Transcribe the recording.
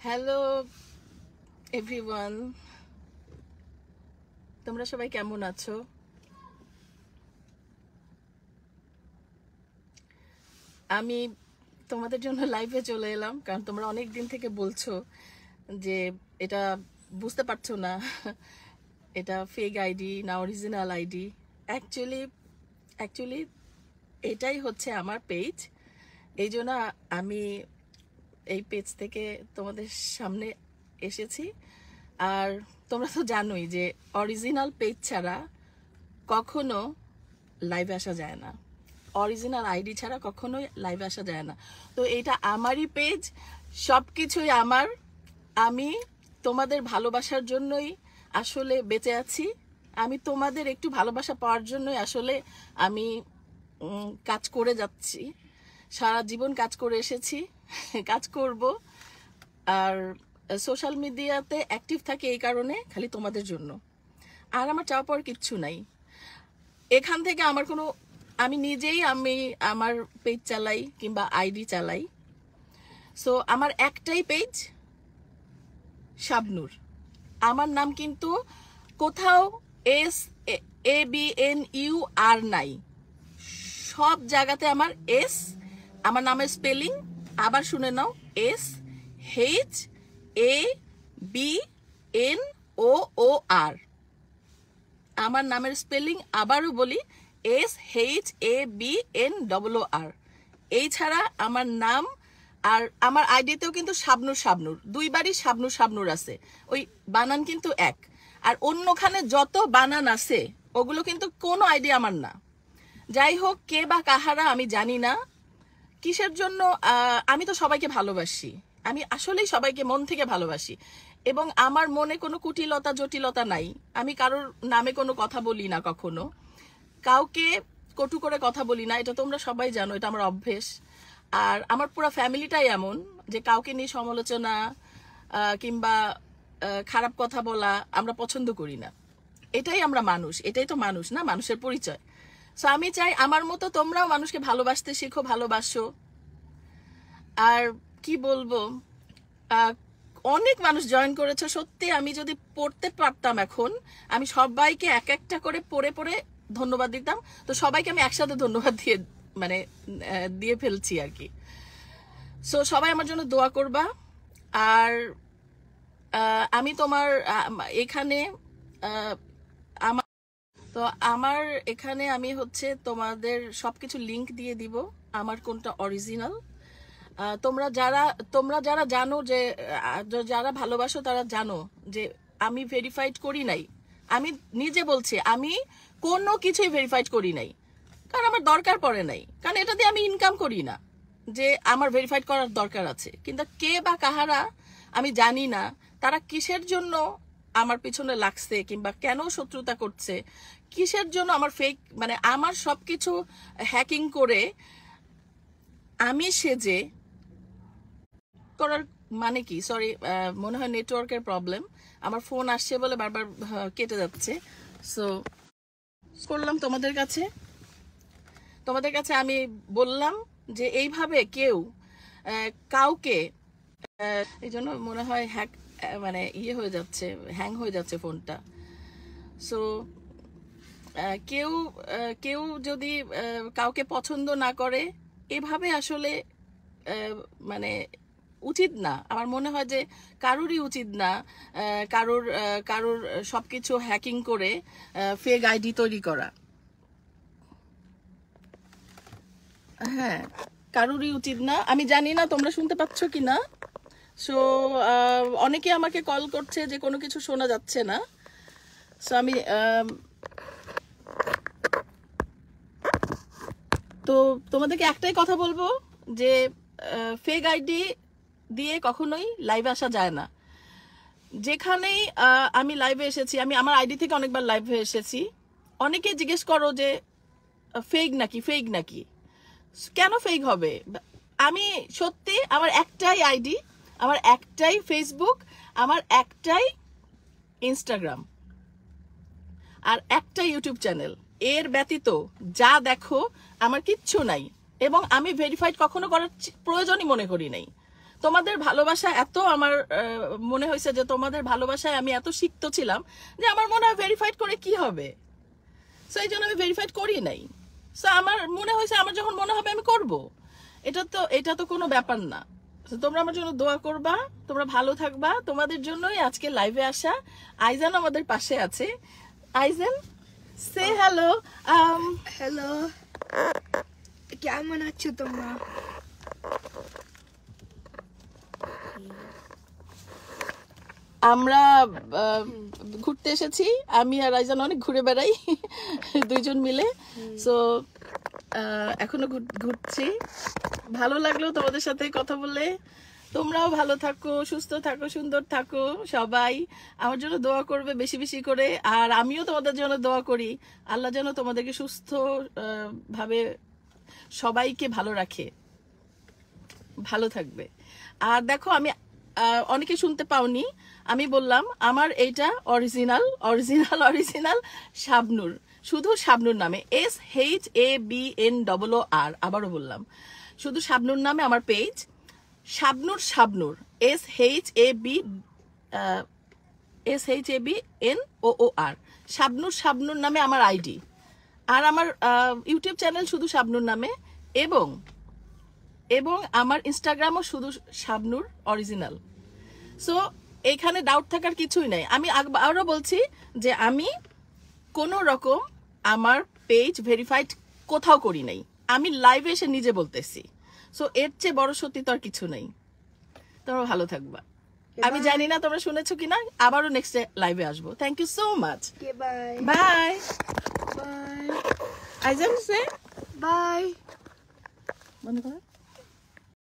Hello everyone, তোমরা সবাই কেমন আছো? আমি তোমাদের জন্য লাইভে চলে এলাম, কারণ তোমরা অনেক দিন থেকে বলছো যে এটা বুঝতে পারছো না এটা ফেক আইডি না অরিজিনাল আইডি। অ্যাকচুয়ালি এটাই হচ্ছে আমার পেজ। এই জন্য আমি এই পেজ থেকে তোমাদের সামনে এসেছি। আর তোমরা তো জানোই যে অরিজিনাল পেজ ছাড়া কখনো লাইভে আসা যায় না, অরিজিনাল আইডি ছাড়া কখনোই লাইভে আসা যায় না। তো এটা আমারই পেজ, সব কিছুই আমার। আমি তোমাদের ভালোবাসার জন্যই আসলে বেঁচে আছি। আমি তোমাদের একটু ভালোবাসা পাওয়ার জন্যই আসলে আমি কাজ করে যাচ্ছি। সারা জীবন কাজ করে এসেছি, কাজ করব। আর সোশ্যাল মিডিয়াতে অ্যাক্টিভ থাকি এই কারণে, খালি তোমাদের জন্য। আর আমার চাওয়া পাওয়ার কিচ্ছু নাই এখান থেকে। আমি নিজেই আমার পেজ চালাই কিংবা আইডি চালাই। সো আমার একটাই পেজ, শাবনূর। আমার নাম কিন্তু কোথাও SABNUR নাই, সব জায়গাতে আমার এস। আমার নামের স্পেলিং আবার শুনে নাও, SHABNOOR। আমার নামের স্পেলিং আবারও বলি, SHABNOOR। এই ছাড়া আমার নাম আর আমার আইডিতেও কিন্তু শাবনূর দুইবারই শাবনূর আছে, ওই বানান কিন্তু এক। আর অন্যখানে যত বানান আছে ওগুলো কিন্তু কোনো আইডি আমার না। যাই হোক, কে বা কাহারা আমি জানি না, কিসের জন্য। আমি তো সবাইকে ভালোবাসি, আমি আসলেই সবাইকে মন থেকে ভালোবাসি, এবং আমার মনে কোনো কুটিলতা জটিলতা নাই। আমি কারোর নামে কোনো কথা বলি না, কখনো কাউকে কটু করে কথা বলি না, এটা তোমরা সবাই জানো, এটা আমার অভ্যেস। আর আমার পুরো ফ্যামিলিটাই এমন যে কাউকে নিয়ে সমালোচনা কিংবা খারাপ কথা বলা আমরা পছন্দ করি না। এটাই আমরা মানুষ, এটাই তো মানুষ না, মানুষের পরিচয়। সো আমি চাই আমার মতো তোমরাও মানুষকে ভালোবাসতে শিখো, ভালোবাসো। আর কি বলবো, অনেক মানুষ জয়েন করেছে। সত্যি আমি যদি পড়তে পারতাম এখন, আমি সবাইকে এক একটা করে পড়ে ধন্যবাদ দিতাম। তো সবাইকে আমি একসাথে ধন্যবাদ দিয়ে ফেলছি আর কি। সো সবাই আমার জন্য দোয়া করবা। আর আমি তোমার এখানে আমার এখানে আমি হচ্ছে তোমাদের সবকিছু লিংক দিয়ে দিব, আমার কোনটা অরিজিনাল। তোমরা যারা জানো, যে যারা ভালোবাসো তারা জানো যে আমি ভেরিফাইড করি নাই। আমি নিজে বলছি, আমি কোনো কিছুই ভেরিফাইড করি নাই, কারণ আমার দরকার পড়ে নাই, কারণ এটা দিয়ে আমি ইনকাম করি না যে আমার ভেরিফাইড করার দরকার আছে। কিন্তু কে বা কাহারা আমি জানি না, তারা কিসের জন্য আমার পিছনে লাগছে কিংবা কেন শত্রুতা করছে, কিসের জন্য আমার ফেক আমার সবকিছু হ্যাকিং করে আমি সেজে করার মানে কি। সরি, মনে হয় নেটওয়ার্কের প্রবলেম, আমার ফোন আসছে বলে বারবার কেটে যাচ্ছে। সো করলাম তোমাদের কাছে আমি বললাম যে এইভাবে কেউ কাউকে, এই জন্য মনে হয় হয়ে যাচ্ছে, হ্যাং হয়ে যাচ্ছে ফোনটা। সো কেউ যদি কাউকে পছন্দ না করে, এভাবে আসলে উচিত না। আমার মনে হয় যে কারোরই উচিত না কারোর সবকিছু হ্যাকিং করে ফেক আইডি তৈরি করা। হ্যাঁ, কারোরই উচিত না। আমি জানি না তোমরা শুনতে পাচ্ছ কি না। সো অনেকে আমাকে কল করছে যে কোনো কিছু শোনা যাচ্ছে না। সো আমি তো তোমাদেরকে একটাই কথা বলবো যে ফেক আইডি দিয়ে কখনোই লাইভে আসা যায় না। যেখানেই আমি লাইভে এসেছি, আমি আমার আইডি থেকে অনেকবার লাইভে এসেছি, অনেকে জিজ্ঞেস করো যে ফেক নাকি। কেন ফেক হবে? আমি সত্যি, আমার একটাই আইডি, আমার একটাই ফেসবুক, আমার একটাই ইনস্টাগ্রাম, আর একটা ইউটিউব চ্যানেল। এর ব্যতীত যা দেখো আমার কিচ্ছু নাই, এবং আমি ভেরিফাইড কখনো করার প্রয়োজনই মনে করি নাই। তোমাদের ভালোবাসা এত আমার মনে হয়েছে যে তোমাদের ভালোবাসায় আমি এত সিক্ত ছিলাম যে আমার মনে হয় ভেরিফাইড করে কি হবে, সো এই জন্য আমি ভেরিফাইড করি নাই। সো আমার মনে হয়েছে আমার যখন মনে হবে আমি করব, এটা তো কোনো ব্যাপার না। তোমরা আমার জন্য দোয়া করবা, তোমরা ভালো থাকবা, তোমাদের জন্যই আজকে লাইভে আসা। আইজান আমাদের পাশে আছে। আইজান, সে হ্যালো। হ্যালো, কেমন আছো তোমরা? আমরা ঘুরতে এসেছি, আমি আর আইজান অনেক ঘুরে বেড়াই দুইজন মিলে। সো এখনো ঘুরছি। ভালো লাগলো তোমাদের সাথে কথা বলে। তোমরাও ভালো থাকো, সুস্থ থাকো, সুন্দর থাকো সবাই। আমার জন্য দোয়া করবে বেশি বেশি করে, আর আমিও তোমাদের জন্য দোয়া করি আল্লাহ যেন তোমাদেরকে সুস্থ ভাবে সবাইকে ভালো রাখে, ভালো থাকবে। আর দেখো আমি অনেকে শুনতে পাওনি, আমি বললাম আমার এইটা অরিজিনাল শাবনূর, শুধু শাবনূর নামে, SHABNOR। আবারও বললাম, শুধু শাবনূর নামে আমার পেজ, শাবনূর SHABNOOR, শাবনূর নামে আমার আইডি। আর আমার ইউটিউব চ্যানেল শুধু শাবনূর নামে, এবং আমার ইনস্টাগ্রামও শুধু শাবনূর অরিজিনাল। সো এখানে ডাউট থাকার কিছুই নাই। আমি আরও বলছি যে আমি কোনো রকম আমার পেজ ভেরিফাইড কোথাও করি নাই, আমি লাইভে এসে নিজে বলতেছি। সো এর চেয়ে বড় সত্যি তো আর কিছু নেই। তোমরা ভালো থাকবা। আমি জানি না তোমরা শুনেছো কিনা, আবারও নেক্সট লাইভে আসবো। Thank you so much. Bye bye bye আইজান, সে বাই। বন্ধ কর।